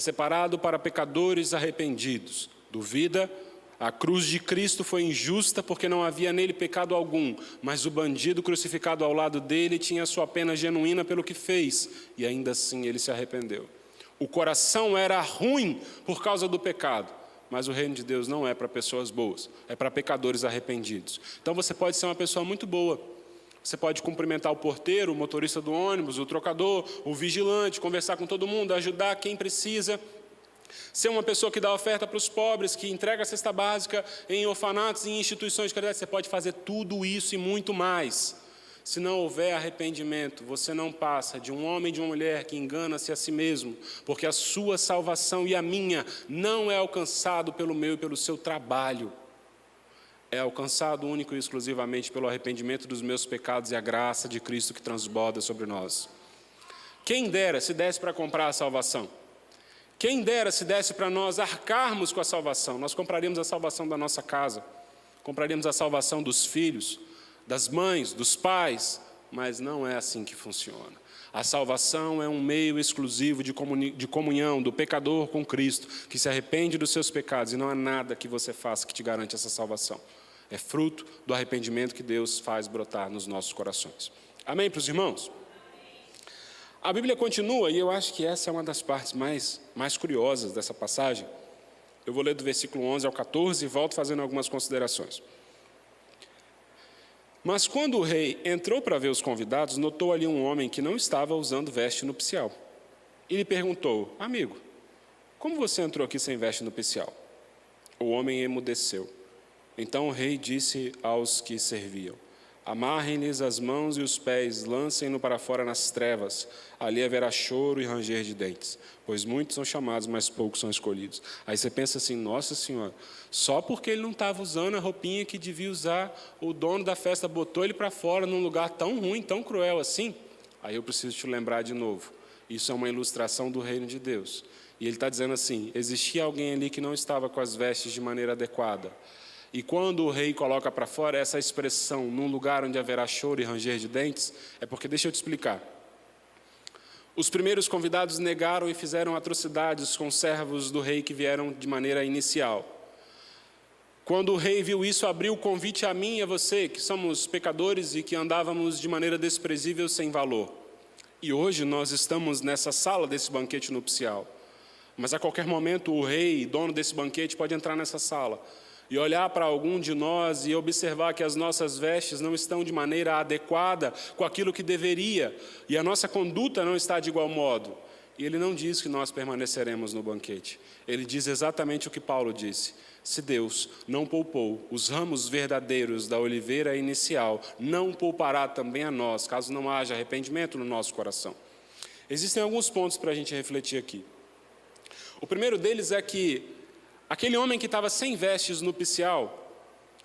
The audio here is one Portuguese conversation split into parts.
separado para pecadores arrependidos. Duvida? A cruz de Cristo foi injusta porque não havia nele pecado algum, mas o bandido crucificado ao lado dele tinha sua pena genuína pelo que fez, e ainda assim ele se arrependeu. O coração era ruim por causa do pecado, mas o reino de Deus não é para pessoas boas, é para pecadores arrependidos. Então você pode ser uma pessoa muito boa. Você pode cumprimentar o porteiro, o motorista do ônibus, o trocador, o vigilante, conversar com todo mundo, ajudar quem precisa. Ser uma pessoa que dá oferta para os pobres, que entrega a cesta básica em orfanatos e em instituições de caridade. Você pode fazer tudo isso e muito mais. Se não houver arrependimento, você não passa de um homem e de uma mulher que engana-se a si mesmo, porque a sua salvação e a minha não é alcançado pelo meu e pelo seu trabalho. É alcançado único e exclusivamente pelo arrependimento dos meus pecados e a graça de Cristo que transborda sobre nós. Quem dera se desse para comprar a salvação. Quem dera se desse para nós arcarmos com a salvação. Nós compraríamos a salvação da nossa casa, compraríamos a salvação dos filhos, das mães, dos pais, mas não é assim que funciona. A salvação é um meio exclusivo de comunhão do pecador com Cristo, que se arrepende dos seus pecados, e não há nada que você faça que te garante essa salvação. É fruto do arrependimento que Deus faz brotar nos nossos corações. Amém para os irmãos? A Bíblia continua, e eu acho que essa é uma das partes mais curiosas dessa passagem. Eu vou ler do versículo 11 ao 14 e volto fazendo algumas considerações. Mas quando o rei entrou para ver os convidados, notou ali um homem que não estava usando veste nupcial. E lhe perguntou: amigo, como você entrou aqui sem veste nupcial? O homem emudeceu. Então o rei disse aos que serviam: amarrem-lhes as mãos e os pés, lancem-no para fora nas trevas. Ali haverá choro e ranger de dentes, pois muitos são chamados, mas poucos são escolhidos. Aí você pensa assim: nossa senhora, só porque ele não estava usando a roupinha que devia usar, o dono da festa botou ele para fora num lugar tão ruim, tão cruel assim? Aí eu preciso te lembrar de novo, isso é uma ilustração do reino de Deus. E ele está dizendo assim: existia alguém ali que não estava com as vestes de maneira adequada. E quando o rei coloca para fora essa expressão, num lugar onde haverá choro e ranger de dentes, é porque, deixa eu te explicar. Os primeiros convidados negaram e fizeram atrocidades com os servos do rei que vieram de maneira inicial. Quando o rei viu isso, abriu o convite a mim e a você, que somos pecadores e que andávamos de maneira desprezível sem valor. E hoje nós estamos nessa sala desse banquete nupcial. Mas a qualquer momento o rei, dono desse banquete, pode entrar nessa sala e olhar para algum de nós e observar que as nossas vestes não estão de maneira adequada com aquilo que deveria, e a nossa conduta não está de igual modo. E ele não diz que nós permaneceremos no banquete. Ele diz exatamente o que Paulo disse: se Deus não poupou os ramos verdadeiros da oliveira inicial, não poupará também a nós, caso não haja arrependimento no nosso coração. Existem alguns pontos para a gente refletir aqui. O primeiro deles é que aquele homem que estava sem vestes nupcial,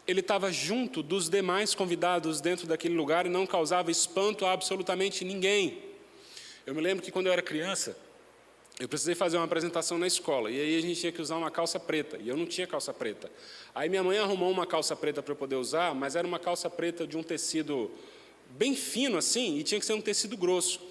ele estava junto dos demais convidados dentro daquele lugar e não causava espanto a absolutamente ninguém. Eu me lembro que quando eu era criança, eu precisei fazer uma apresentação na escola, e aí a gente tinha que usar uma calça preta, e eu não tinha calça preta. Aí minha mãe arrumou uma calça preta para eu poder usar, mas era uma calça preta de um tecido bem fino assim, e tinha que ser um tecido grosso.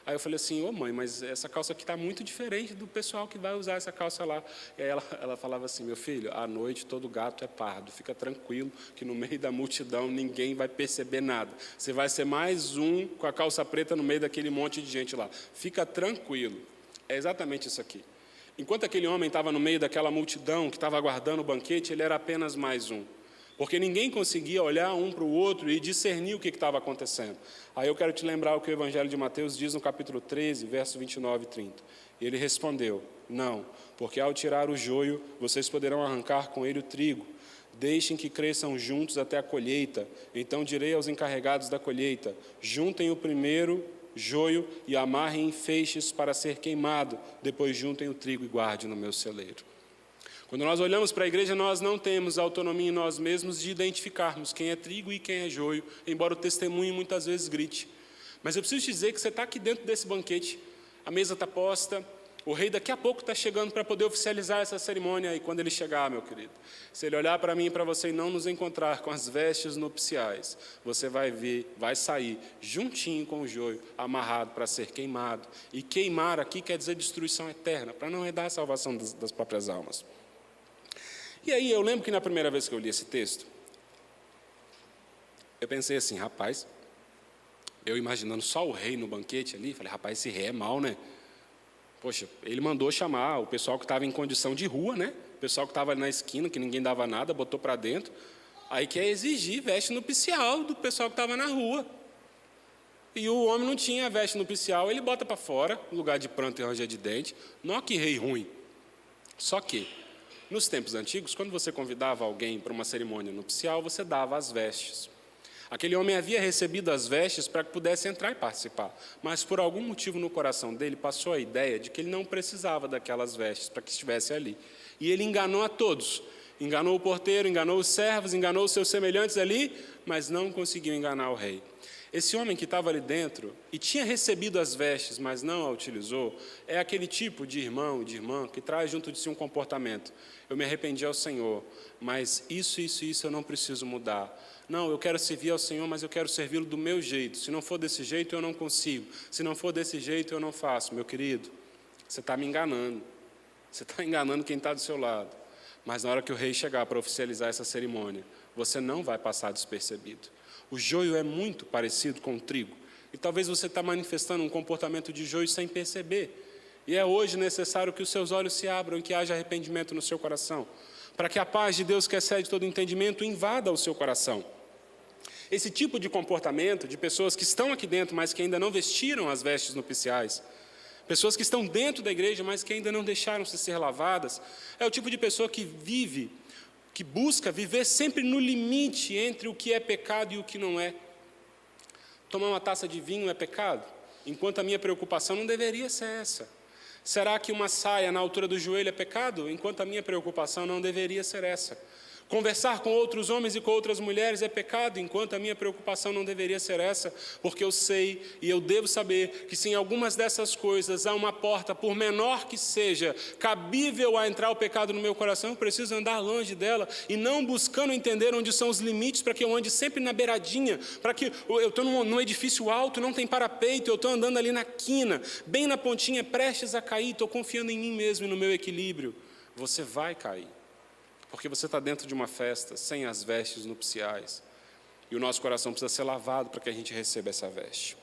Aí eu falei assim: ô mãe, mas essa calça aqui está muito diferente do pessoal que vai usar essa calça lá. E aí ela falava assim: meu filho, à noite todo gato é pardo, fica tranquilo que no meio da multidão ninguém vai perceber nada. Você vai ser mais um com a calça preta no meio daquele monte de gente lá. Fica tranquilo. É exatamente isso aqui. Enquanto aquele homem estava no meio daquela multidão que estava aguardando o banquete, ele era apenas mais um. Porque ninguém conseguia olhar um para o outro e discernir o que estava acontecendo. Aí eu quero te lembrar o que o Evangelho de Mateus diz no capítulo 13, verso 29 e 30. E ele respondeu: não, porque ao tirar o joio, vocês poderão arrancar com ele o trigo. Deixem que cresçam juntos até a colheita. Então direi aos encarregados da colheita: juntem o primeiro joio e amarrem em feixes para ser queimado. Depois juntem o trigo e guardem no meu celeiro. Quando nós olhamos para a igreja, nós não temos autonomia em nós mesmos de identificarmos quem é trigo e quem é joio, embora o testemunho muitas vezes grite. Mas eu preciso te dizer que você está aqui dentro desse banquete, a mesa está posta, O rei daqui a pouco está chegando para poder oficializar essa cerimônia. E quando ele chegar, meu querido, se ele olhar para mim e para você e não nos encontrar com as vestes nupciais, você vai ver, vai sair juntinho com o joio, amarrado para ser queimado. E queimar aqui quer dizer destruição eterna, para não é dar a salvação das próprias almas. E aí eu lembro que na primeira vez que eu li esse texto, eu pensei assim, rapaz, eu imaginando só o rei no banquete ali, falei, rapaz, esse rei é mau, né? Poxa, ele mandou chamar o pessoal que estava em condição de rua, né? O pessoal que estava ali na esquina, que ninguém dava nada, botou para dentro. Aí quer exigir veste nupcial do pessoal que estava na rua. E o homem não tinha veste nupcial, ele bota para fora, no lugar de pranto e ranger de dente. Não, que rei ruim. Só que, nos tempos antigos, quando você convidava alguém para uma cerimônia nupcial, você dava as vestes. Aquele homem havia recebido as vestes para que pudesse entrar e participar, mas por algum motivo no coração dele passou a ideia de que ele não precisava daquelas vestes para que estivesse ali. E ele enganou a todos, enganou o porteiro, enganou os servos, enganou os seus semelhantes ali, mas não conseguiu enganar o rei. Esse homem que estava ali dentro e tinha recebido as vestes, mas não a utilizou, é aquele tipo de irmão, de irmã, que traz junto de si um comportamento. Eu me arrependi ao Senhor, mas isso eu não preciso mudar. Não, eu quero servir ao Senhor, mas eu quero servi-lo do meu jeito. Se não for desse jeito, eu não consigo. Se não for desse jeito, eu não faço. Meu querido, você está me enganando. Você está enganando quem está do seu lado. Mas na hora que o rei chegar para oficializar essa cerimônia, você não vai passar despercebido. O joio é muito parecido com o trigo. E talvez você está manifestando um comportamento de joio sem perceber. E é hoje necessário que os seus olhos se abram e que haja arrependimento no seu coração, para que a paz de Deus, que excede todo entendimento, invada o seu coração. Esse tipo de comportamento de pessoas que estão aqui dentro, mas que ainda não vestiram as vestes nupciais, pessoas que estão dentro da igreja, mas que ainda não deixaram-se ser lavadas, é o tipo de pessoa que vive, que busca viver sempre no limite entre o que é pecado e o que não é. Tomar uma taça de vinho é pecado? Enquanto a minha preocupação não deveria ser essa. Será que uma saia na altura do joelho é pecado? Enquanto a minha preocupação não deveria ser essa. Conversar com outros homens e com outras mulheres é pecado, enquanto a minha preocupação não deveria ser essa, porque eu sei e eu devo saber que se em algumas dessas coisas há uma porta, por menor que seja, cabível a entrar o pecado no meu coração, eu preciso andar longe dela e não buscando entender onde são os limites para que eu ande sempre na beiradinha, para que eu estou num edifício alto, não tem parapeito, eu estou andando ali na quina, bem na pontinha, prestes a cair, estou confiando em mim mesmo e no meu equilíbrio. Você vai cair. Porque você está dentro de uma festa, sem as vestes nupciais. E o nosso coração precisa ser lavado para que a gente receba essa veste.